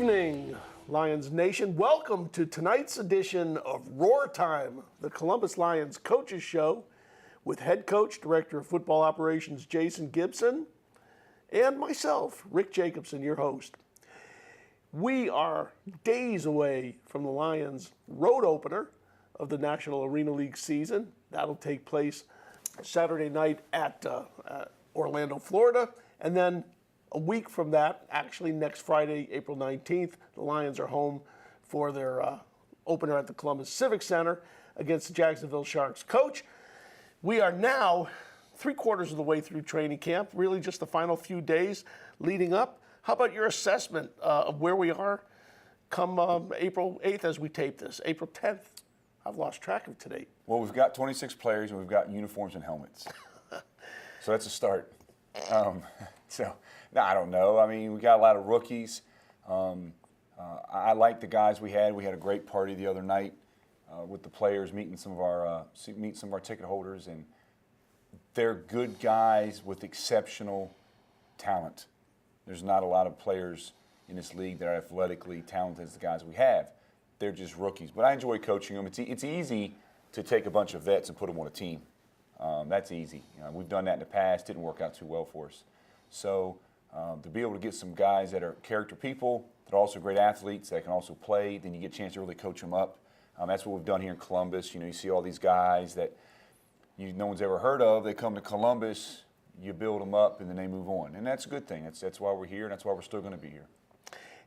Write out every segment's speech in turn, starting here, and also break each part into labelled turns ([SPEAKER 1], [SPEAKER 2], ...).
[SPEAKER 1] evening, Lions Nation. Welcome to tonight's edition of Roar Time, the Columbus Lions Coaches Show, with head coach, director of football operations, Jason Gibson, and myself, Rick Jacobson, your host. We are days away from the Lions' road opener of the National Arena League season. That'll take place Saturday night at Orlando, Florida, and then a week from that, actually next Friday, April 19th, the Lions are home for their opener at the Columbus Civic Center against the Jacksonville Sharks. Coach, we are now 3/4 of the way through training camp, really just the final few days leading up. How about your assessment of where we are come April 8th as we tape this, April 10th? I've lost track of today.
[SPEAKER 2] Well, we've got 26 players and we've got uniforms and helmets. So that's a start. I don't know. I mean, we got a lot of rookies. I like the guys we had. We had a great party the other night with the players, meeting some of our ticket holders, and they're good guys with exceptional talent. There's not a lot of players in this league that are athletically talented as the guys we have. They're just rookies. But I enjoy coaching them. It's easy to take a bunch of vets and put them on a team. That's easy. We've done that in the past. Didn't work out too well for us. So to be able to get some guys that are character people, that are also great athletes, that can also play, then you get a chance to really coach them up. That's what we've done here in Columbus. You see all these guys that no one's ever heard of. They come to Columbus, you build them up, and then they move on. And that's a good thing. That's why we're here, and that's why we're still going to be here.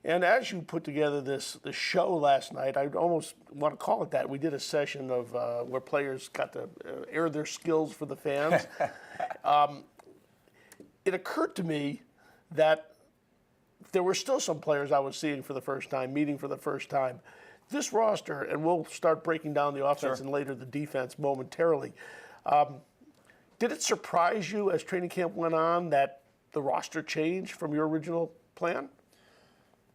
[SPEAKER 1] And as you put together this show last night, I almost want to call it that. We did a session of where players got to air their skills for the fans. It occurred to me that there were still some players I was seeing for the first time, meeting for the first time. This roster, and we'll start breaking down the offense and later the defense momentarily. Did it surprise you as training camp went on that the roster changed from your original plan?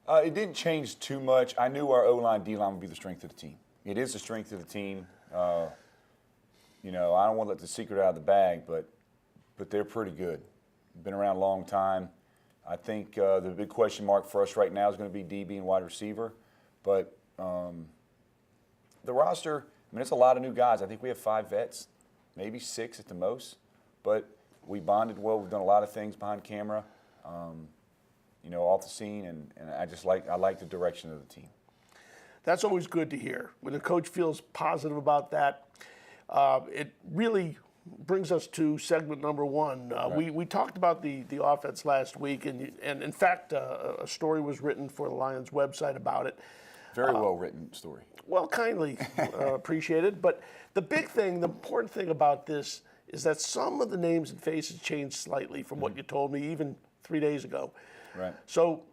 [SPEAKER 2] It didn't change too much. I knew our O-line, D-line would be the strength of the team. It is the strength of the team. I don't want to let the secret out of the bag, but they're pretty good. Been around a long time. I think the big question mark for us right now is going to be DB and wide receiver. But the roster, it's a lot of new guys. I think we have 5 vets, maybe 6 at the most. But we bonded well. We've done a lot of things behind camera, off the scene, and I like the direction of the team.
[SPEAKER 1] That's always good to hear. When the coach feels positive about that, it really brings us to segment number one.
[SPEAKER 2] Right.
[SPEAKER 1] We talked about the offense last week, and in fact, a story was written for the Lions website about it.
[SPEAKER 2] Very well written story.
[SPEAKER 1] Well, kindly appreciated. But the big thing, the important thing about this is that some of the names and faces changed slightly from what you told me even 3 days ago.
[SPEAKER 2] Right.
[SPEAKER 1] So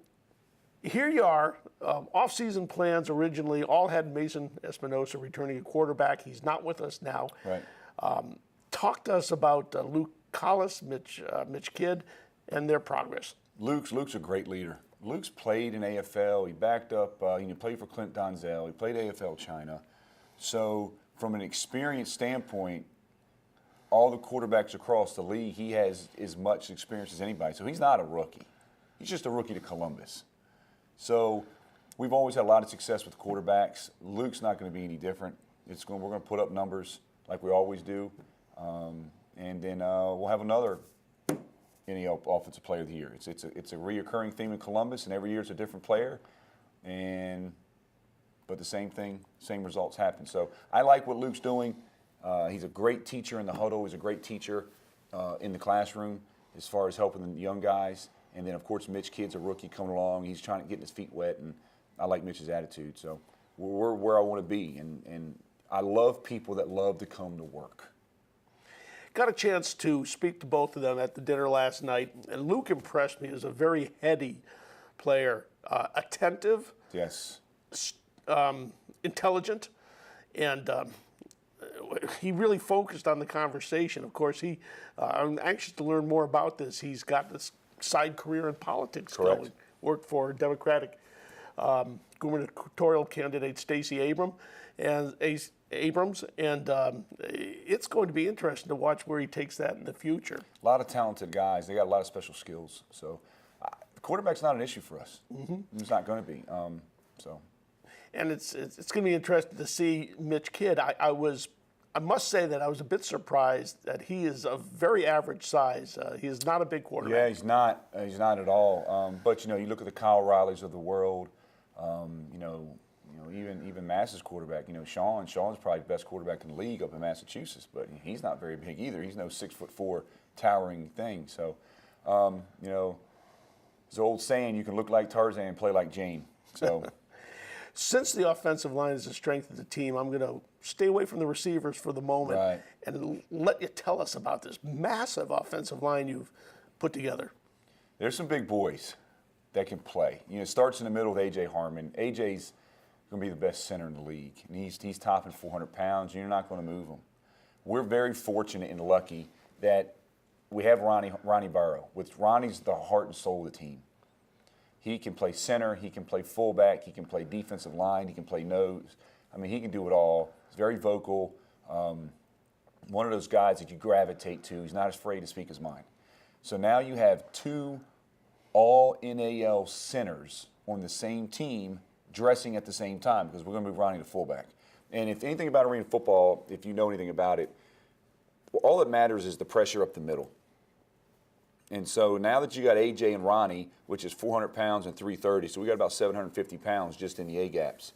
[SPEAKER 1] here you are. Off-season plans originally all had Mason Espinosa returning a quarterback. He's not with us now.
[SPEAKER 2] Right.
[SPEAKER 1] Talk to us about Luke Collis, Mitch Kidd, and their progress.
[SPEAKER 2] Luke's a great leader. Luke's played in AFL. He backed up. He played for Clint Donzel. He played AFL China. So from an experience standpoint, all the quarterbacks across the league, he has as much experience as anybody. So he's not a rookie. He's just a rookie to Columbus. So we've always had a lot of success with quarterbacks. Luke's not going to be any different. We're going to put up numbers like we always do. And then we'll have another offensive player of the year. It's a reoccurring theme in Columbus, and every year it's a different player. But the same thing, same results happen. So I like what Luke's doing. He's a great teacher in the huddle. He's a great teacher in the classroom as far as helping the young guys. And then, of course, Mitch Kidd's a rookie coming along. He's trying to get his feet wet, and I like Mitch's attitude. So we're where I want to be, and I love people that love to come to work.
[SPEAKER 1] Got a chance to speak to both of them at the dinner last night, and Luke impressed me as a very heady player, attentive,
[SPEAKER 2] yes,
[SPEAKER 1] intelligent, and he really focused on the conversation. Of course, I'm anxious to learn more about this. He's got this side career in politics.
[SPEAKER 2] Correct.
[SPEAKER 1] Going. Worked for Democratic gubernatorial candidate Stacey Abrams, and it's going to be interesting to watch where he takes that in the future.
[SPEAKER 2] A lot of talented guys. They got a lot of special skills. So the quarterback's not an issue for us. It's not going to be.
[SPEAKER 1] And it's going to be interesting to see Mitch Kidd. I must say that I was a bit surprised that he is of very average size. He is not a big quarterback.
[SPEAKER 2] Yeah, he's not. He's not at all. But you look at the Kyle Rileys of the world. Even Mass's quarterback. Sean's probably the best quarterback in the league up in Massachusetts, but he's not very big either. He's no 6'4" towering thing. So, there's an old saying: you can look like Tarzan and play like Jane. So.
[SPEAKER 1] Since the offensive line is the strength of the team, I'm going to stay away from the receivers for the moment and let you tell us about this massive offensive line you've put together.
[SPEAKER 2] There's some big boys that can play. It starts in the middle with A.J. Harmon. A.J.'s going to be the best center in the league, and he's topping 400 pounds. You're not going to move him. We're very fortunate and lucky that we have Ronnie Barrow. Ronnie's the heart and soul of the team. He can play center, he can play fullback, he can play defensive line, he can play nose. He can do it all. He's very vocal. One of those guys that you gravitate to. He's not afraid to speak his mind. So now you have two all-NAL centers on the same team dressing at the same time because we're going to move Ronnie to fullback. And if anything about arena football, if you know anything about it, all that matters is the pressure up the middle. And so now that you got A.J. and Ronnie, which is 400 pounds and 330, so we got about 750 pounds just in the A-gaps.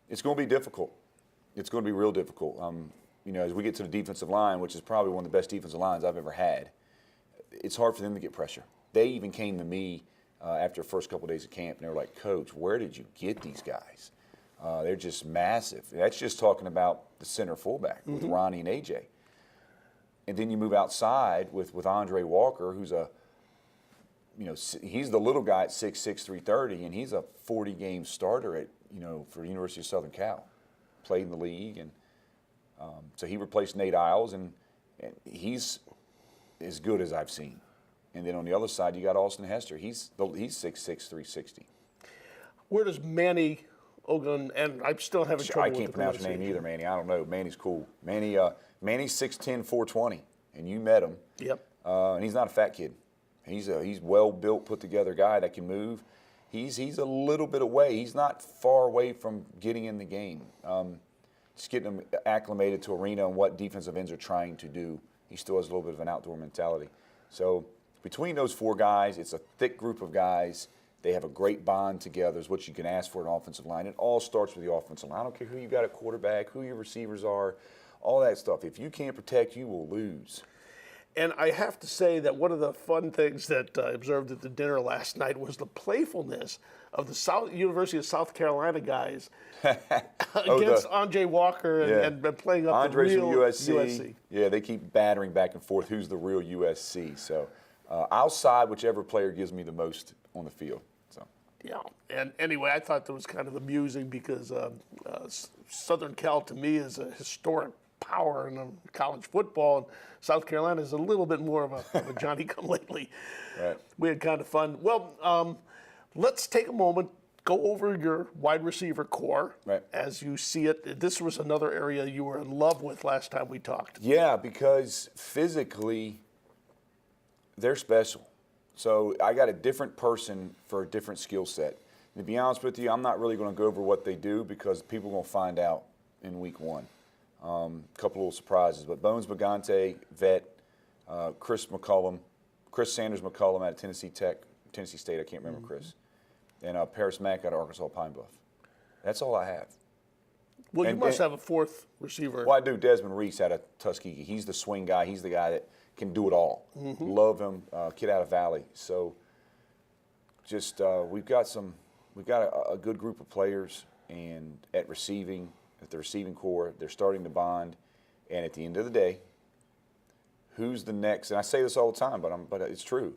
[SPEAKER 2] It's going to be difficult. It's going to be real difficult. As we get to the defensive line, which is probably one of the best defensive lines I've ever had, it's hard for them to get pressure. They even came to me after the first couple of days of camp, and they were like, Coach, where did you get these guys? They're just massive. That's just talking about the center fullback with Ronnie and A.J. And then you move outside with Andre Walker, who's he's the little guy at 6'6", 330, and he's a 40-game starter at, for the University of Southern Cal. Played in the league, and so he replaced Nate Isles, and he's as good as I've seen. And then on the other side, you got Austin Hester. He's 6'6", 360.
[SPEAKER 1] Where does Manny Ogun, and I'm still having trouble
[SPEAKER 2] I
[SPEAKER 1] with
[SPEAKER 2] can't
[SPEAKER 1] the
[SPEAKER 2] pronounce your name
[SPEAKER 1] pronunciation.
[SPEAKER 2] either, Manny. I don't know. Manny's cool. Manny's 6'10", 420, and you met him.
[SPEAKER 1] Yep.
[SPEAKER 2] And he's not a fat kid. He's well-built, put-together guy that can move. He's a little bit away. He's not far away from getting in the game. Just getting him acclimated to arena and what defensive ends are trying to do. He still has a little bit of an outdoor mentality. So between those four guys, it's a thick group of guys. They have a great bond together, is what you can ask for an offensive line. It all starts with the offensive line. I don't care who you got at quarterback, who your receivers are, all that stuff. If you can't protect, you will lose.
[SPEAKER 1] And I have to say that one of the fun things that I observed at the dinner last night was the playfulness of the University of South Carolina guys against Andre Walker and playing up
[SPEAKER 2] Andre's
[SPEAKER 1] the real
[SPEAKER 2] from USC.
[SPEAKER 1] USC.
[SPEAKER 2] Yeah, they keep battering back and forth. Who's the real USC? So I'll side whichever player gives me the most on the field. So.
[SPEAKER 1] Yeah, and anyway, I thought that was kind of amusing because Southern Cal to me is a historic power in college football, and South Carolina is a little bit more of a Johnny-come-lately.
[SPEAKER 2] Right.
[SPEAKER 1] We had kind of fun. Well, let's take a moment, go over your wide receiver core as you see it. This was another area you were in love with last time we talked.
[SPEAKER 2] Yeah, because physically, they're special. So I got a different person for a different skill set. And to be honest with you, I'm not really going to go over what they do because people are going to find out in week one. Couple little surprises, but Bones Bagante, vet, Chris Sanders McCullum out of Tennessee State, I can't remember Chris, and Paris Mack out of Arkansas Pine Bluff. That's all I have.
[SPEAKER 1] Well, you must have a fourth receiver.
[SPEAKER 2] Well, I do. Desmond Reese out of Tuskegee. He's the swing guy. He's the guy that can do it all. Love him. Kid out of Valley. So, just we've got a good group of players, and at the receiving core, they're starting to bond. And at the end of the day, who's the next? And I say this all the time, but it's true.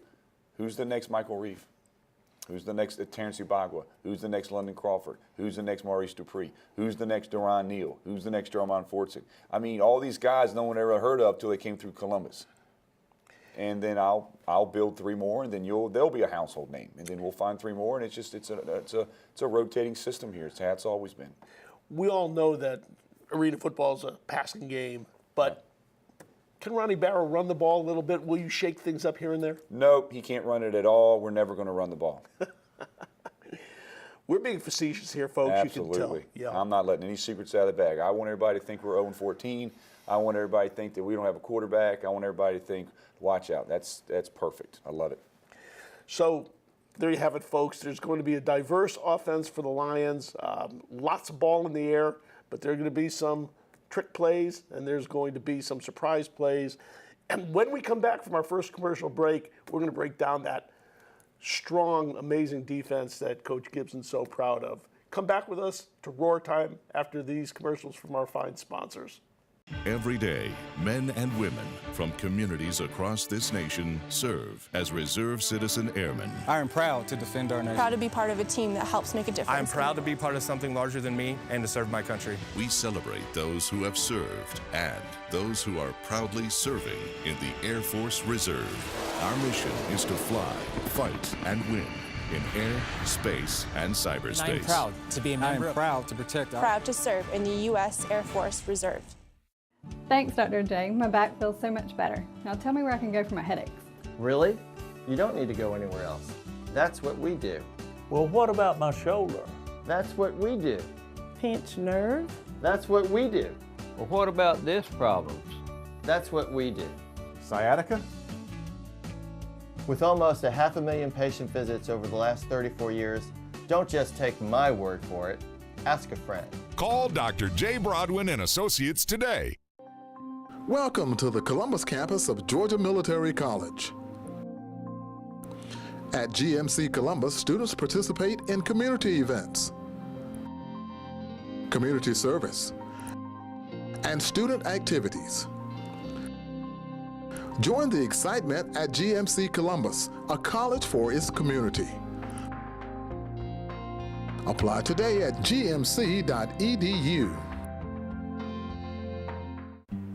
[SPEAKER 2] Who's the next Michael Reeve? Who's the next Terrence Ubagwa? Who's the next London Crawford? Who's the next Maurice Dupree? Who's the next Duron Neal? Who's the next Jeremiah Fortson? I mean, all these guys no one ever heard of till they came through Columbus. And then I'll build three more, and then they'll be a household name, and then we'll find three more, and it's a rotating system here. It's how it's always been.
[SPEAKER 1] We all know that arena football is a passing game, but Can Ronnie Barrow run the ball a little bit? Will you shake things up here and there?
[SPEAKER 2] Nope, he can't run it at all. We're never going to run the ball.
[SPEAKER 1] We're being facetious here, folks.
[SPEAKER 2] Absolutely.
[SPEAKER 1] You can tell. Yeah.
[SPEAKER 2] I'm not letting any secrets out of the bag. I want everybody to think we're 0-14. I want everybody to think that we don't have a quarterback. I want everybody to think, watch out. That's perfect. I love it.
[SPEAKER 1] So there you have it, folks. There's going to be a diverse offense for the Lions. Lots of ball in the air, but there are going to be some trick plays, and there's going to be some surprise plays. And when we come back from our first commercial break, we're going to break down that strong, amazing defense that Coach Gibson's so proud of. Come back with us to Roar Time after these commercials from our fine sponsors.
[SPEAKER 3] Every day, men and women from communities across this nation serve as Reserve Citizen Airmen.
[SPEAKER 4] I am proud to defend our nation.
[SPEAKER 5] Proud to be part of a team that helps make a difference.
[SPEAKER 6] I am proud to be part of something larger than me and to serve my country.
[SPEAKER 3] We celebrate those who have served and those who are proudly serving in the Air Force Reserve. Our mission is to fly, fight, and win in air, space, and cyberspace.
[SPEAKER 4] I am proud to be a member. I am proud to protect our...
[SPEAKER 5] Proud to serve in the U.S. Air Force Reserve.
[SPEAKER 7] Thanks, Dr. J. My back feels so much better. Now tell me where I can go for my headaches.
[SPEAKER 8] Really? You don't need to go anywhere else. That's what we do.
[SPEAKER 9] Well, what about my shoulder?
[SPEAKER 8] That's what we do.
[SPEAKER 9] Pinched nerve?
[SPEAKER 8] That's what we do.
[SPEAKER 9] Well, what about disc problems?
[SPEAKER 8] That's what we do.
[SPEAKER 10] Sciatica?
[SPEAKER 8] With almost 500,000 patient visits over the last 34 years, don't just take my word for it. Ask a friend.
[SPEAKER 3] Call Dr. J. Broadwin and Associates today.
[SPEAKER 11] Welcome to the Columbus campus of Georgia Military College. At GMC Columbus, students participate in community events, community service, and student activities. Join the excitement at GMC Columbus, a college for its community. Apply today at gmc.edu.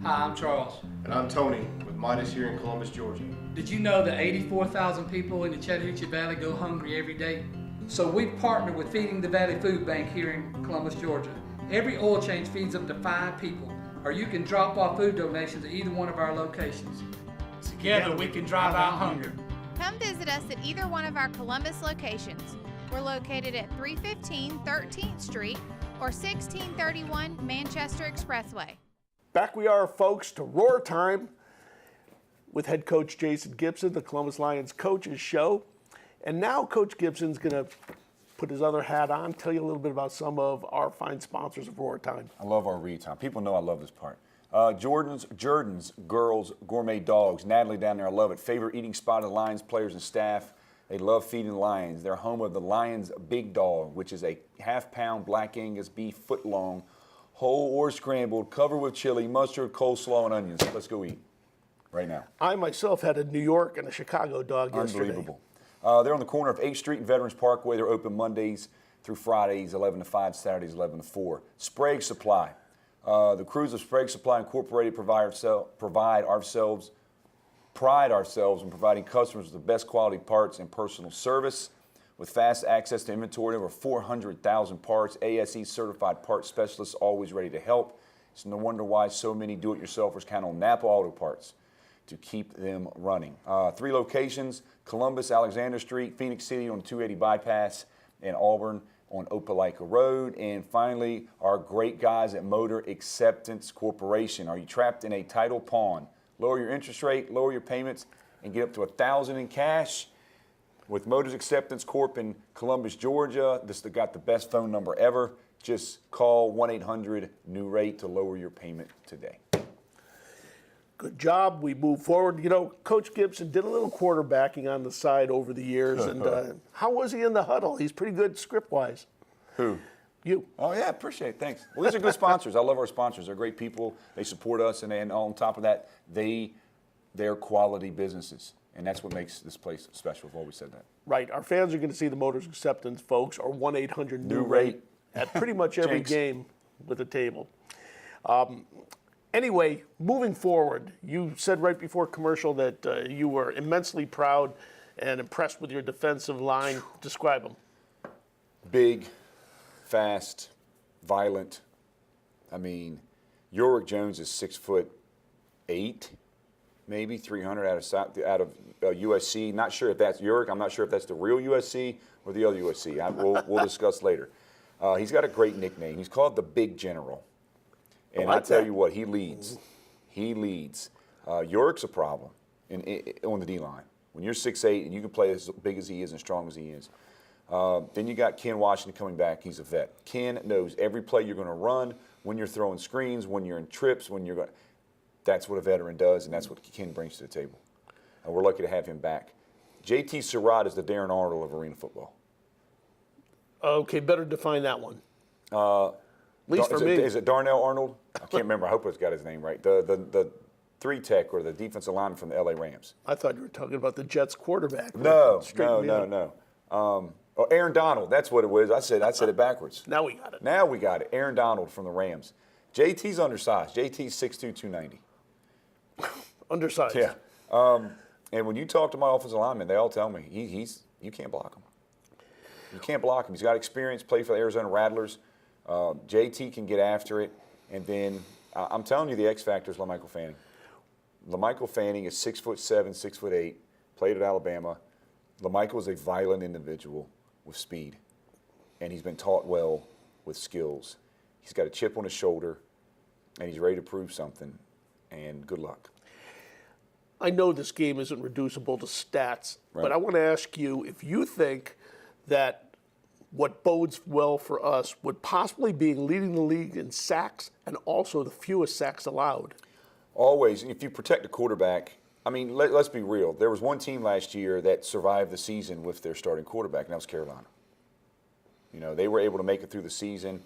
[SPEAKER 12] Hi, I'm Charles.
[SPEAKER 10] And I'm Tony with Midas here in Columbus, Georgia.
[SPEAKER 12] Did you know that 84,000 people in the Chattahoochee Valley go hungry every day? So we've partnered with Feeding the Valley Food Bank here in Columbus, Georgia. Every oil change feeds up to 5 people, or you can drop off food donations at either one of our locations. Together we can drive out hunger.
[SPEAKER 13] Come visit us at either one of our Columbus locations. We're located at 315 13th Street or 1631 Manchester Expressway.
[SPEAKER 1] Back we are, folks, to Roar Time with head coach Jason Gibson, the Columbus Lions Coaches Show. And now Coach Gibson's going to put his other hat on, tell you a little bit about some of our fine sponsors of Roar Time.
[SPEAKER 2] I love our read time. People know I love this part. Jordan's Girls Gourmet Dogs. Natalie down there, I love it. Favorite eating spot of the Lions players and staff. They love feeding the Lions. They're home of the Lions Big Dog, which is a half-pound black Angus beef foot-long, whole or scrambled, covered with chili, mustard, coleslaw, and onions. Let's go eat right now.
[SPEAKER 1] I myself had a New York and a Chicago dog yesterday.
[SPEAKER 2] Unbelievable. They're on the corner of 8th Street and Veterans Parkway. They're open Mondays through Fridays, 11 to 5, Saturdays, 11 to 4. Sprague Supply. The crews of Sprague Supply Incorporated pride ourselves in providing customers with the best quality parts and personal service. With fast access to inventory, over 400,000 parts, ASE certified parts specialists always ready to help. It's no wonder why so many do-it-yourselfers count on Napa Auto Parts to keep them running. 3 locations: Columbus, Alexander Street, Phoenix City on 280 bypass, and Auburn on Opelika Road. And finally, our great guys at Motor Acceptance Corporation. Are you trapped in a title pond? Lower your interest rate, lower your payments, and get up to $1,000 in cash. With Motors Acceptance Corp in Columbus, Georgia, this has got the best phone number ever. Just call 1-800-NEW-RATE to lower your payment today.
[SPEAKER 1] Good job. We move forward. You know, Coach Gibson did a little quarterbacking on the side over the years. And how was he in the huddle? He's pretty good script-wise.
[SPEAKER 2] Who?
[SPEAKER 1] You.
[SPEAKER 2] Oh, yeah, appreciate it. Thanks. Well, these are good sponsors. I love our sponsors. They're great people. They support us. And on top of that, they're quality businesses. And that's what makes this place special. I've always said that.
[SPEAKER 1] Right. Our fans are going to see the Motors Acceptance folks, or 1-800-NEW-RATE at pretty much every game with a table. Anyway, moving forward, you said right before commercial that you were immensely proud and impressed with your defensive line. Describe them.
[SPEAKER 2] Big, fast, violent. I mean, Yorick Jones is 6'8", maybe 300 out of USC. Not sure if that's Uric. I'm not sure if that's the real USC or the other USC. We'll discuss later. He's got a great nickname. He's called the Big General. And I tell you what, he leads. He leads. Uric's a problem on the D-line. When you're 6'8" and you can play as big as he is and strong as he is. Then you got Ken Washington coming back. He's a vet. Ken knows every play you're going to run, when you're throwing screens, when you're in trips, when you're going. That's what a veteran does, and that's what Ken brings to the table. And we're lucky to have him back. JT Surratt is the Darren Arnold of arena football.
[SPEAKER 1] Okay, better define that one. At least for me.
[SPEAKER 2] Is it Darnell Arnold? I can't remember. I hope I've got his name right. The 3-tech or the defensive lineman from the LA Rams.
[SPEAKER 1] I thought you were talking about the Jets quarterback.
[SPEAKER 2] No. Aaron Donald. That's what it was. I said it backwards.
[SPEAKER 1] Now we got it.
[SPEAKER 2] Aaron Donald from the Rams. JT's undersized. JT's 6'2", 290.
[SPEAKER 1] Undersized.
[SPEAKER 2] Yeah. And when you talk to my offensive linemen, they all tell me you can't block him. You can't block him. He's got experience, played for the Arizona Rattlers. JT can get after it. And then I'm telling you, the X factor is LaMichael Fanning. LaMichael Fanning is 6'7", 6'8", played at Alabama. LaMichael is a violent individual with speed, and he's been taught well with skills. He's got a chip on his shoulder, and he's ready to prove something, and good luck.
[SPEAKER 1] I know this game isn't reducible to stats,
[SPEAKER 2] Right.
[SPEAKER 1] but I want to ask you if you think that what bodes well for us would possibly be leading the league in sacks and also the fewest sacks allowed.
[SPEAKER 2] Always, if you protect the quarterback, I mean, let's be real. There was one team last year that survived the season with their starting quarterback, and that was Carolina. You know, they were able to make it through the season,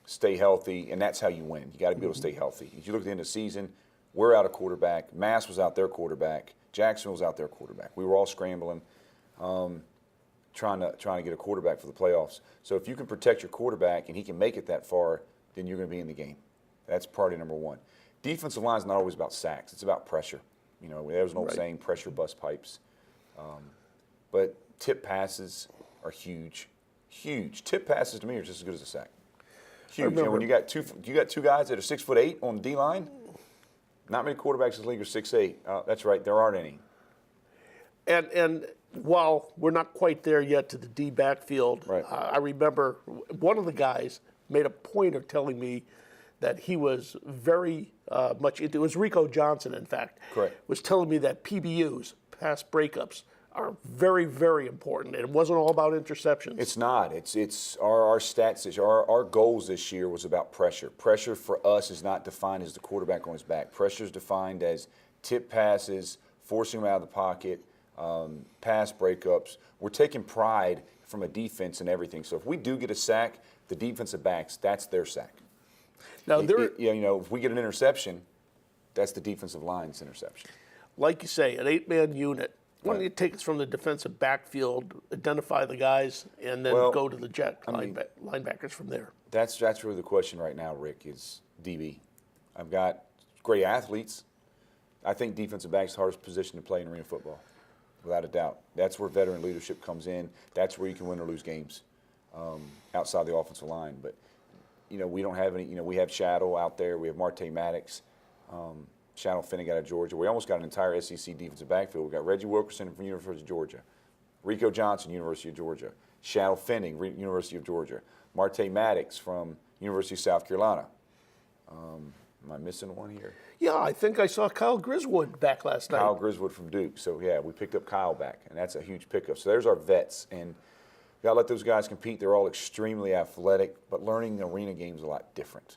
[SPEAKER 2] stay healthy, and that's how you win. You got to be able to stay healthy. If you look at the end of the season, we're out of quarterback. Mass was out their quarterback. Jackson was out their quarterback. We were all scrambling, trying to get a quarterback for the playoffs. So if you can protect your quarterback and he can make it that far, then you're going to be in the game. That's priority number one. Defensive line is not always about sacks. It's about pressure. You know, there's an old saying, pressure busts pipes. But tip passes are huge. Huge. Tip passes to me are just as good as a sack. Huge. And when you got two guys that are 6'8" on the D-line, not many quarterbacks in the league are 6'8". That's right, there aren't any.
[SPEAKER 1] And while we're not quite there yet to the D backfield,
[SPEAKER 2] Right.
[SPEAKER 1] I remember one of the guys made a point of telling me that he was very much into it. Was Rico Johnson, in fact. Correct. Was telling me that PBUs, pass breakups, are very, very important. And it wasn't all about interceptions.
[SPEAKER 2] It's not. It's our stats. Our goals this year was about pressure. Pressure for us is not defined as the quarterback on his back. Pressure is defined as tip passes, forcing him out of the pocket, pass breakups. We're taking pride from a defense and everything. So if we do get a sack, the defensive backs, that's their sack.
[SPEAKER 1] Now,
[SPEAKER 2] if we get an interception, that's the defensive line's interception.
[SPEAKER 1] Like you say, an 8-man unit. Why don't you take us from the defensive backfield, identify the guys, and then go to the linebackers from there?
[SPEAKER 2] That's really the question right now, Rick, is DB. I've got great athletes. I think defensive back's the hardest position to play in arena football, without a doubt. That's where veteran leadership comes in. That's where you can win or lose games outside the offensive line. But, you know, we don't have any, you know, we have Shadow out there. We have Marte Maddox. Shadow Finnick out of Georgia. We almost got an entire SEC defensive backfield. We got Reggie Wilkerson from University of Georgia, Rico Johnson, University of Georgia, Shadow Finnick, University of Georgia, Marte Maddox from University of South Carolina. Am I missing one here?
[SPEAKER 1] Yeah, I think I saw Kyle Griswold back last night.
[SPEAKER 2] Kyle Griswold from Duke. So, yeah, we picked up Kyle back, and that's a huge pickup. So there's our vets, and you got to let those guys compete. They're all extremely athletic, but learning the arena game is a lot different.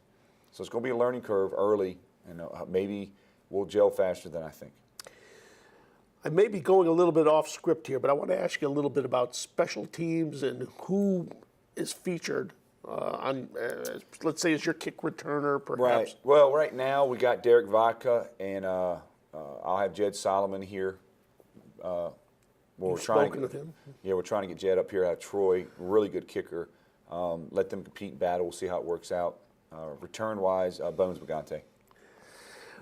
[SPEAKER 2] So it's going to be a learning curve early, and maybe we'll gel faster than I think.
[SPEAKER 1] I may be going a little bit off script here, but I want to ask you a little bit about special teams and who is featured on, let's say, as your kick returner, perhaps.
[SPEAKER 2] Right. Well, right now we got Derek Vodka, and I'll have Jed Solomon here.
[SPEAKER 1] You've spoken with him?
[SPEAKER 2] Yeah, we're trying to get Jed up here out of Troy. Really good kicker. Let them compete in battle. We'll see how it works out. Return-wise, Bones Bagante.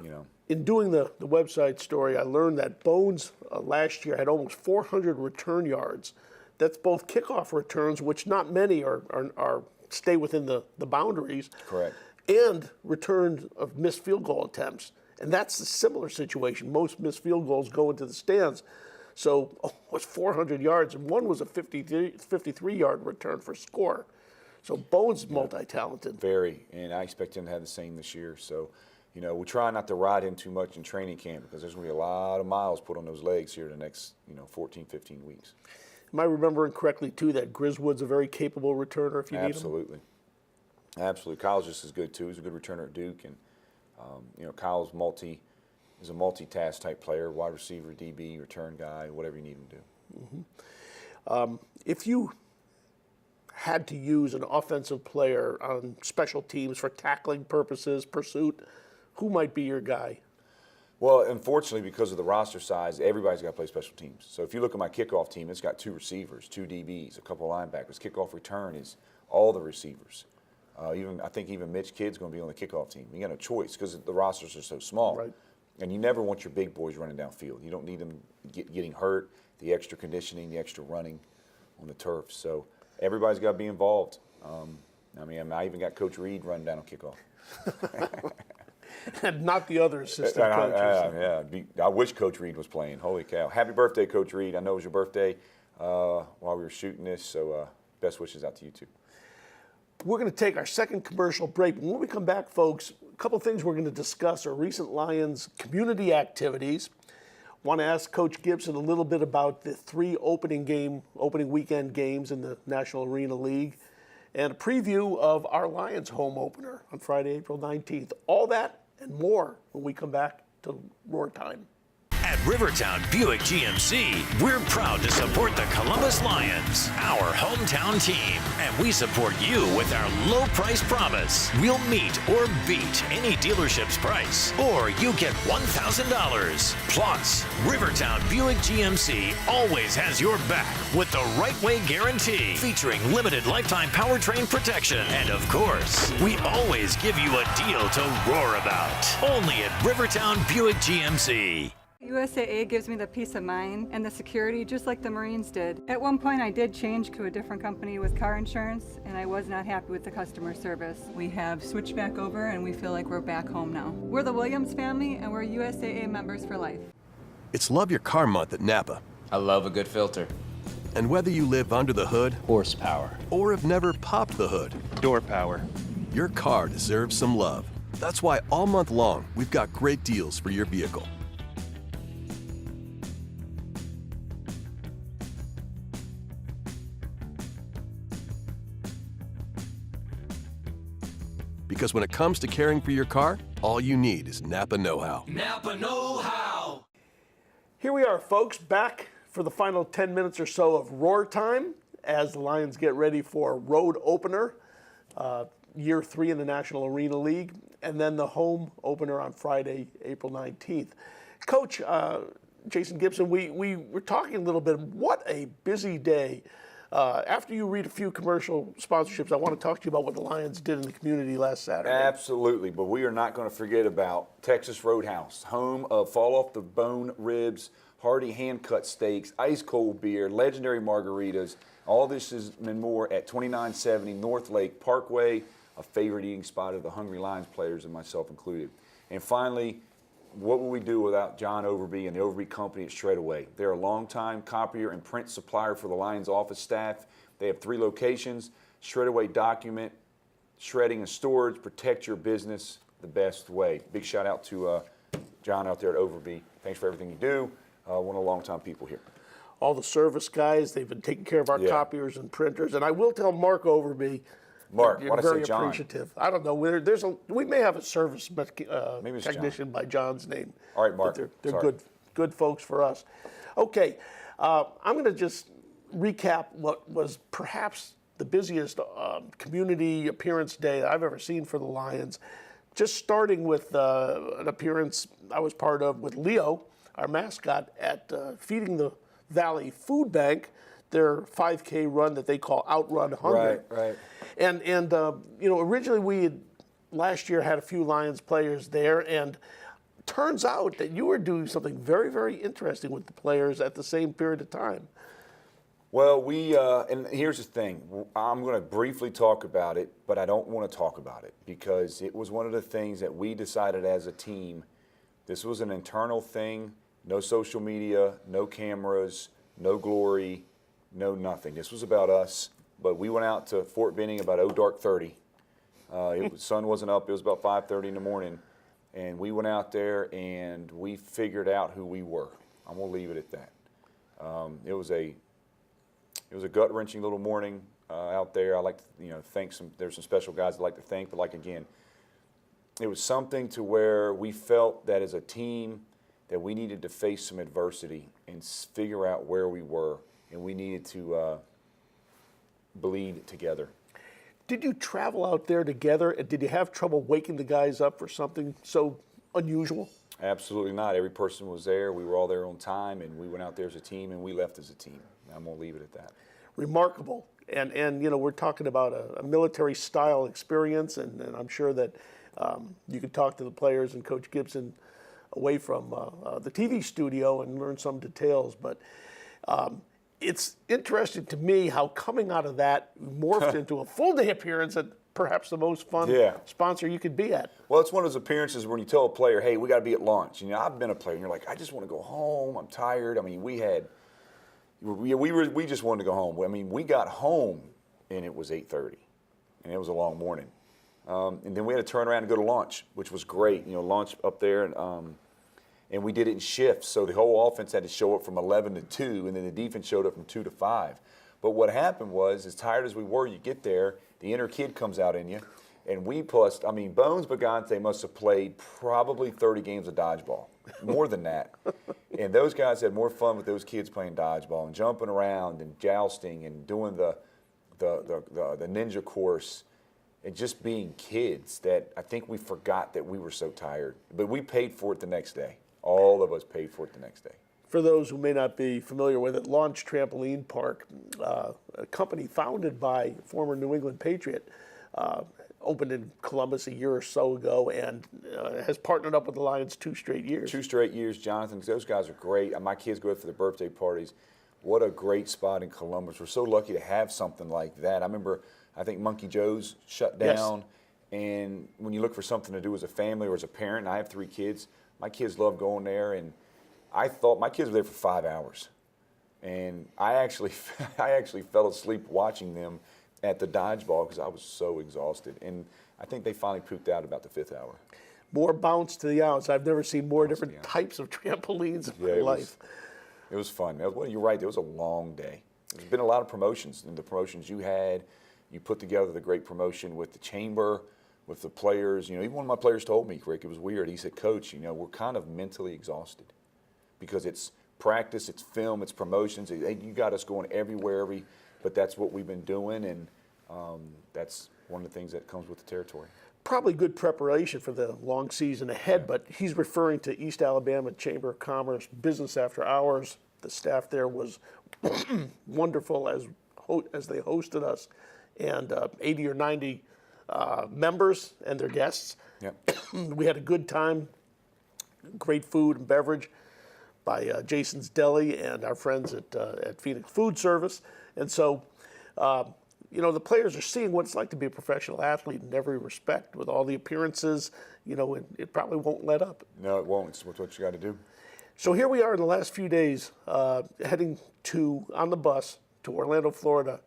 [SPEAKER 2] You know.
[SPEAKER 1] In doing the website story, I learned that Bones last year had almost 400 return yards. That's both kickoff returns, which not many are stay within the boundaries.
[SPEAKER 2] Correct.
[SPEAKER 1] And returns of missed field goal attempts. And that's a similar situation. Most missed field goals go into the stands. So it was 400 yards, and one was a 53-yard return for score. So Bowen's multi-talented.
[SPEAKER 2] Very, and I expect him to have the same this year. So, you know, we try not to ride him too much in training camp because there's going to be a lot of miles put on those legs here the next, 14, 15 weeks.
[SPEAKER 1] Am I remembering correctly, too, that Griswood's a very capable returner if you need him?
[SPEAKER 2] Absolutely. Absolutely. Kyle's just as good, too. He's a good returner at Duke. And, Kyle's is a multitask type player, wide receiver, DB, return guy, whatever you need him to do.
[SPEAKER 1] Mm-hmm. If you had to use an offensive player on special teams for tackling purposes, pursuit, who might be your guy?
[SPEAKER 2] Well, unfortunately, because of the roster size, everybody's got to play special teams. So if you look at my kickoff team, it's got 2 receivers, 2 DBs, a couple of linebackers. Kickoff return is all the receivers. I think even Mitch Kidd's going to be on the kickoff team. You got no choice because the rosters are so small.
[SPEAKER 1] Right.
[SPEAKER 2] And you never want your big boys running downfield. You don't need them getting hurt, the extra conditioning, the extra running on the turf. So everybody's got to be involved. I even got Coach Reed running down on kickoff.
[SPEAKER 1] And not the other assistant coaches.
[SPEAKER 2] I wish Coach Reed was playing. Holy cow. Happy birthday, Coach Reed. I know it was your birthday while we were shooting this, so best wishes out to you, too.
[SPEAKER 1] We're going to take our second commercial break. When we come back, folks, a couple things we're going to discuss are recent Lions community activities. Want to ask Coach Gibson a little bit about the 3 opening weekend games in the National Arena League, and a preview of our Lions home opener on Friday, April 19th. All that and more when we come back to Roar Time.
[SPEAKER 14] At Rivertown Buick GMC, we're proud to support the Columbus Lions, our hometown team, and we support you with our low price promise. We'll meet or beat any dealership's price, or you get $1,000. Plus, Rivertown Buick GMC always has your back with the right way guarantee, featuring limited lifetime powertrain protection. And of course, we always give you a deal to roar about. Only at Rivertown Buick GMC.
[SPEAKER 7] USAA gives me the peace of mind and the security just like the Marines did. At one point I did change to a different company with car insurance and I was not happy with the customer service. We have switched back over and we feel like we're back home now. We're the Williams family and we're USAA members for life.
[SPEAKER 15] It's Love Your Car Month at Napa.
[SPEAKER 16] I love a good filter.
[SPEAKER 15] And whether you live under the hood,
[SPEAKER 16] horsepower,
[SPEAKER 15] or have never popped the hood,
[SPEAKER 16] door power,
[SPEAKER 15] your car deserves some love. That's why all month long we've got great deals for your vehicle. Because when it comes to caring for your car, all you need is Napa know-how.
[SPEAKER 14] Napa know-how.
[SPEAKER 1] Here we are, folks, back for the final 10 minutes or so of Roar Time as the Lions get ready for road opener, year 3 in the National Arena League, and then the home opener on Friday, April 19th. Coach Jason Gibson, we were talking a little bit. What a busy day. After you read a few commercial sponsorships, I want to talk to you about what the Lions did in the community last Saturday.
[SPEAKER 2] Absolutely, but we are not going to forget about Texas Roadhouse, home of fall-off-the-bone ribs, hearty hand-cut steaks, ice-cold beer, legendary margaritas. All this is and more at 2970 North Lake Parkway, a favorite eating spot of the Hungry Lions players and myself included. And finally, what would we do without John Overby and the Overby Company at Shred-Away? They're a longtime copier and print supplier for the Lions office staff. They have 3 locations. Shred-Away document, shredding and storage, protect your business the best way. Big shout out to John out there at Overby. Thanks for everything you do. One of the longtime people here.
[SPEAKER 1] All the service guys, they've been taking care of our copiers and printers. And I will tell Mark Overby,
[SPEAKER 2] Mark,
[SPEAKER 1] you're very appreciative. I don't know. We may have a service technician by John's name.
[SPEAKER 2] All right, Mark.
[SPEAKER 1] They're good folks for us. Okay, I'm going to just recap what was perhaps the busiest community appearance day that I've ever seen for the Lions. Just starting with an appearance I was part of with Leo, our mascot, at Feeding the Valley Food Bank, their 5K run that they call Outrun Hunger.
[SPEAKER 2] Right.
[SPEAKER 1] And originally we had last year had a few Lions players there, and turns out that you were doing something very, very interesting with the players at the same period of time.
[SPEAKER 2] Well, and here's the thing. I'm going to briefly talk about it, but I don't want to talk about it because it was one of the things that we decided as a team This was an internal thing. No social media, no cameras, no glory, no nothing. This was about us. But we went out to Fort Benning about dark 30. Sun wasn't up. It was about 5:30 in the morning. And we went out there and we figured out who we were. I'm going to leave it at that. It was a gut-wrenching little morning out there. I like to thank there's some special guys I like to thank, but again, it was something to where we felt that as a team that we needed to face some adversity and figure out where we were, and we needed to bleed together.
[SPEAKER 1] Did you travel out there together, and did you have trouble waking the guys up for something so unusual?
[SPEAKER 2] Absolutely not. Every person was there. We were all there on time, and we went out there as a team, and we left as a team. I'm going to leave it at that.
[SPEAKER 1] Remarkable. And we're talking about a military-style experience, and I'm sure that you could talk to the players and Coach Gibson away from the TV studio and learn some details. But it's interesting to me how coming out of that morphed into a full-day appearance at perhaps the most fun sponsor you could be at.
[SPEAKER 2] Well, it's one of those appearances when you tell a player, hey, we got to be at launch. I've been a player, and you're like, I just want to go home. I'm tired. I mean, we just wanted to go home. I mean, we got home, and it was 8:30, and it was a long morning. And then we had to turn around and go to launch, which was great. Launch up there, and we did it in shifts. So the whole offense had to show up from 11 to 2, and then the defense showed up from 2 to 5. But what happened was, as tired as we were, you get there, the inner kid comes out in you, and Bones Bagante must have played probably 30 games of dodgeball, more than that. And those guys had more fun with those kids playing dodgeball and jumping around and jousting and doing the ninja course and just being kids that I think we forgot that we were so tired. But we paid for it the next day. All of us paid for it the next day.
[SPEAKER 1] For those who may not be familiar with it, Launch Trampoline Park, a company founded by former New England Patriot, opened in Columbus a year or so ago and has partnered up with the Lions 2 straight years.
[SPEAKER 2] 2 straight years, Jonathan. Those guys are great. My kids go out for their birthday parties. What a great spot in Columbus. We're so lucky to have something like that. I think Monkey Joe's shut down. Yes. And when you look for something to do as a family or as a parent, I have 3 kids. My kids love going there, and I thought my kids were there for 5 hours. And I actually fell asleep watching them at the dodgeball because I was so exhausted. And I think they finally pooped out about the 5th hour.
[SPEAKER 1] More bounce to the ounce. I've never seen more different types of trampolines in my life.
[SPEAKER 2] It was fun. You're right. It was a long day. There's been a lot of promotions. And the promotions you had, you put together the great promotion with the chamber, with the players. Even one of my players told me, Rick, it was weird. He said, Coach, we're kind of mentally exhausted because it's practice, it's film, it's promotions. You got us going everywhere, but that's what we've been doing, and that's one of the things that comes with the territory.
[SPEAKER 1] Probably good preparation for the long season ahead, but he's referring to East Alabama Chamber of Commerce Business After Hours. The staff there was wonderful as they hosted us, and 80 or 90 members and their guests.
[SPEAKER 2] Yep.
[SPEAKER 1] We had a good time, great food and beverage by Jason's Deli and our friends at Phoenix Food Service. And so, the players are seeing what it's like to be a professional athlete in every respect. With all the appearances, it probably won't let up.
[SPEAKER 2] No, it won't. It's what you got to do.
[SPEAKER 1] So here we are in the last few days, heading on the bus to Orlando, Florida,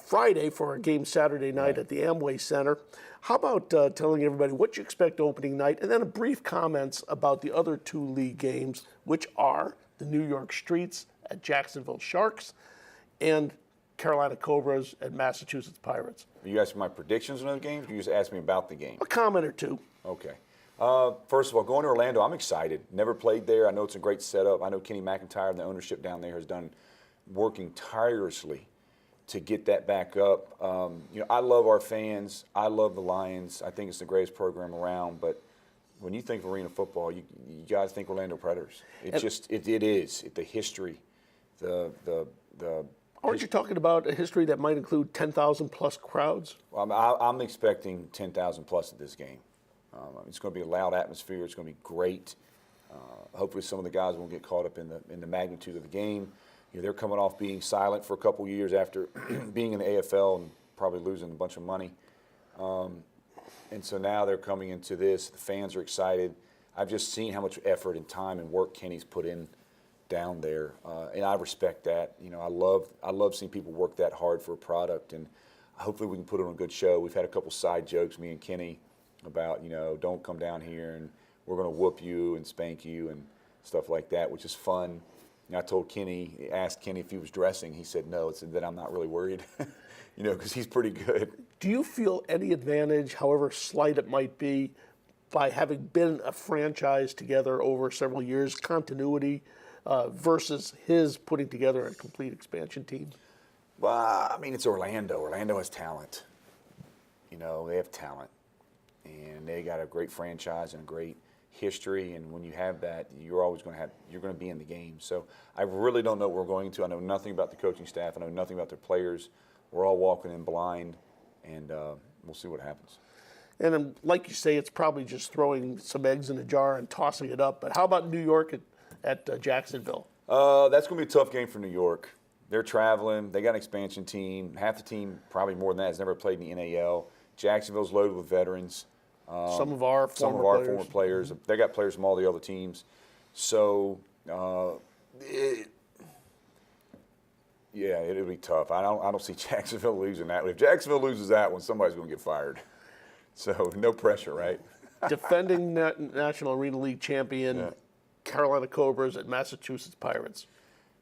[SPEAKER 1] Friday for a game Saturday night at the Amway Center. How about telling everybody what you expect opening night, and then a brief comments about the other 2 league games, which are the New York Streets at Jacksonville Sharks and Carolina Cobras at Massachusetts Pirates.
[SPEAKER 2] Are you asking my predictions on those games, or you just ask me about the game?
[SPEAKER 1] A comment or 2.
[SPEAKER 2] Okay. First of all, going to Orlando, I'm excited. Never played there. I know it's a great setup. I know Kenny McIntyre and the ownership down there has done working tirelessly to get that back up. I love our fans. I love the Lions. I think it's the greatest program around. But when you think of arena football, you got to think Orlando Predators. It is. The history, the
[SPEAKER 1] Aren't you talking about a history that might include 10,000 plus crowds?
[SPEAKER 2] Well, I'm expecting 10,000 plus at this game. It's going to be a loud atmosphere. It's going to be great. Hopefully, some of the guys won't get caught up in the magnitude of the game. They're coming off being silent for a couple years after being in the AFL and probably losing a bunch of money. And so now they're coming into this. The fans are excited. I've just seen how much effort and time and work Kenny's put in down there, and I respect that. You know, I love seeing people work that hard for a product, and hopefully we can put on a good show. We've had a couple side jokes, me and Kenny, about, you know, don't come down here and we're going to whoop you and spank you and stuff like that, which is fun. And I told Kenny, asked Kenny if he was dressing. He said no. It said that I'm not really worried, you know, because he's pretty good.
[SPEAKER 1] Do you feel any advantage, however slight it might be, by having been a franchise together over several years, continuity, versus his putting together a complete expansion team?
[SPEAKER 2] Well, I mean, it's Orlando. Orlando has talent. You know, they have talent. And they got a great franchise and a great history, and when you have that, you're always going to be in the game. So I really don't know what we're going to. I know nothing about the coaching staff. I know nothing about their players. We're all walking in blind, and we'll see what happens.
[SPEAKER 1] And then, like you say, it's probably just throwing some eggs in a jar and tossing it up. But how about New York at Jacksonville?
[SPEAKER 2] That's going to be a tough game for New York. They're traveling. They got an expansion team. Half the team, probably more than that, has never played in the NAL. Jacksonville's loaded with veterans.
[SPEAKER 1] Some of our former
[SPEAKER 2] players. They got players from all the other teams. So, it'll be tough. I don't see Jacksonville losing that. If Jacksonville loses that one, somebody's going to get fired. So no pressure, right?
[SPEAKER 1] Defending National Arena League champion Carolina Cobras at Massachusetts Pirates.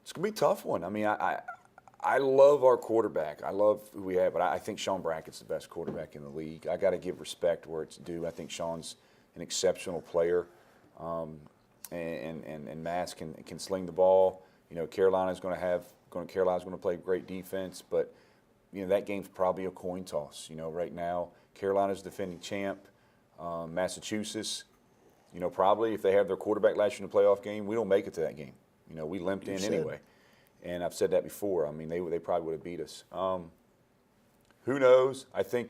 [SPEAKER 2] It's going to be a tough one. I mean, I love our quarterback. I love who we have, but I think Sean Brackett's the best quarterback in the league. I got to give respect where it's due. I think Sean's an exceptional player, and Mass can sling the ball. You know, Carolina's going to play great defense, but you know that game's probably a coin toss. You know, right now Carolina's defending champ. Massachusetts, you know, probably if they have their quarterback last year in the playoff game, we don't make it to that game. You know, we limped in anyway. And I've said that before. I mean, they probably would have beat us. Who knows? I think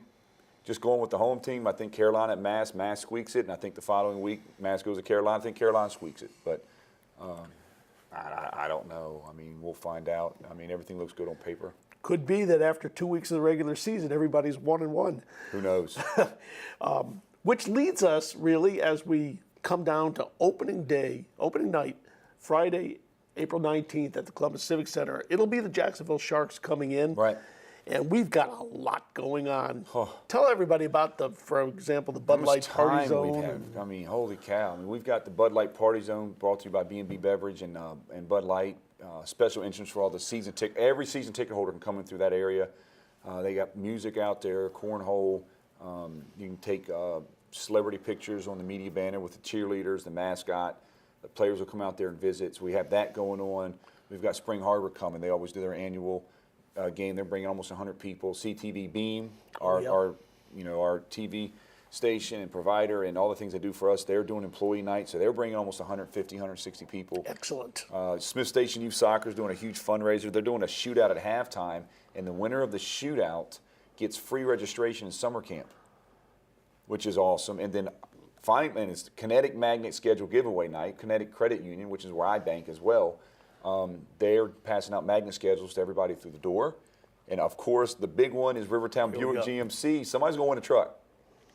[SPEAKER 2] just going with the home team, I think Carolina at Mass squeaks it, and I think the following week Mass goes to Carolina. I think Carolina squeaks it, but I don't know. I mean, we'll find out. I mean, everything looks good on paper.
[SPEAKER 1] Could be that after 2 weeks of the regular season, everybody's 1-1.
[SPEAKER 2] Who knows?
[SPEAKER 1] Which leads us really as we come down to opening night, Friday, April 19th at the Columbus Civic Center. It'll be the Jacksonville Sharks coming in.
[SPEAKER 2] Right.
[SPEAKER 1] And we've got a lot going on. Tell everybody about for example, the Bud Light Party Zone.
[SPEAKER 2] I mean, holy cow. I mean, we've got the Bud Light Party Zone brought to you by B&B Beverage and Bud Light. Special entrance for all the every season ticket holder can come in through that area. They got music out there, cornhole. You can take celebrity pictures on the media banner with the cheerleaders, the mascot. The players will come out there and visit. So we have that going on. We've got Spring Harbor coming. They always do their annual game. They're bringing almost 100 people. CTV Beam, our TV station and provider, and all the things they do for us. They're doing employee night, so they're bringing almost 150, 160 people.
[SPEAKER 1] Excellent.
[SPEAKER 2] Smith Station Youth Soccer is doing a huge fundraiser. They're doing a shootout at halftime, and the winner of the shootout gets free registration in summer camp, which is awesome. And then finally, and it's Kinetic Magnet Schedule Giveaway Night, Kinetic Credit Union, which is where I bank as well. They're passing out magnet schedules to everybody through the door. And of course, the big one is Rivertown Buick GMC. Somebody's going to win a truck.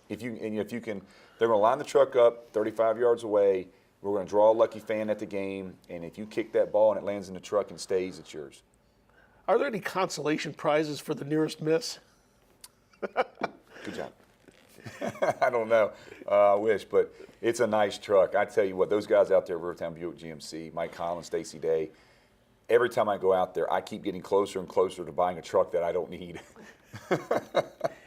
[SPEAKER 2] If you can, they're going to line the truck up 35 yards away. We're going to draw a lucky fan at the game, and if you kick that ball and it lands in the truck and stays, it's yours.
[SPEAKER 1] Are there any consolation prizes for the nearest miss?
[SPEAKER 2] Good job. I don't know. I wish, but it's a nice truck. I tell you what, those guys out there, Rivertown Buick GMC, Mike Collins, Stacy Day, every time I go out there, I keep getting closer and closer to buying a truck that I don't need.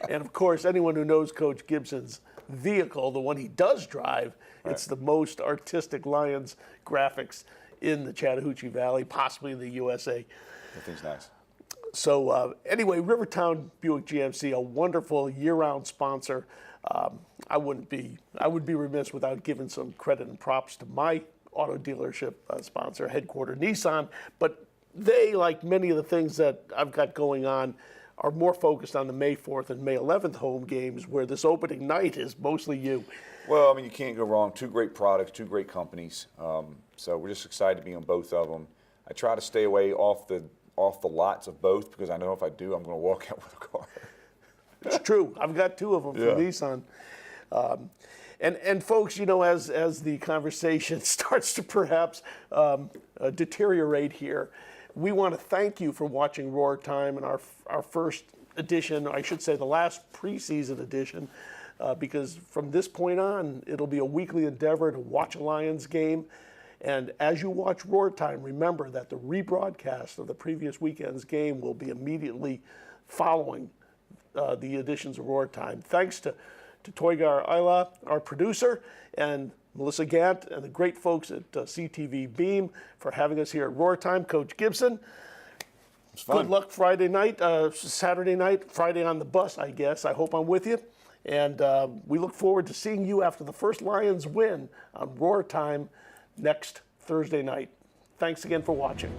[SPEAKER 1] And of course, anyone who knows Coach Gibson's vehicle, the one he does drive, it's the most artistic Lions graphics in the Chattahoochee Valley, possibly in the USA.
[SPEAKER 2] That thing's nice.
[SPEAKER 1] So anyway, Rivertown Buick GMC, a wonderful year-round sponsor. I would be remiss without giving some credit and props to my auto dealership sponsor, Headquarter Nissan. But they, like many of the things that I've got going on, are more focused on the May 4th and May 11th home games, where this opening night is mostly you.
[SPEAKER 2] Well, I mean, you can't go wrong. Two great products, two great companies. So we're just excited to be on both of them. I try to stay away off the lots of both, because I know if I do, I'm going to walk out with a car.
[SPEAKER 1] It's true. I've got two of them from Nissan. And folks, as the conversation starts to perhaps deteriorate here, we want to thank you for watching Roar Time and our first edition, I should say the last preseason edition, because from this point on, it'll be a weekly endeavor to watch a Lions game. And as you watch Roar Time, remember that the rebroadcast of the previous weekend's game will be immediately following the editions of Roar Time. Thanks to Toygar Ayla, our producer, and Melissa Gant, and the great folks at CTV Beam for having us here at Roar Time. Coach Gibson, good luck Friday night, Saturday night, Friday on the bus, I guess. I hope I'm with you. And we look forward to seeing you after the first Lions win on Roar Time next Thursday night. Thanks again for watching.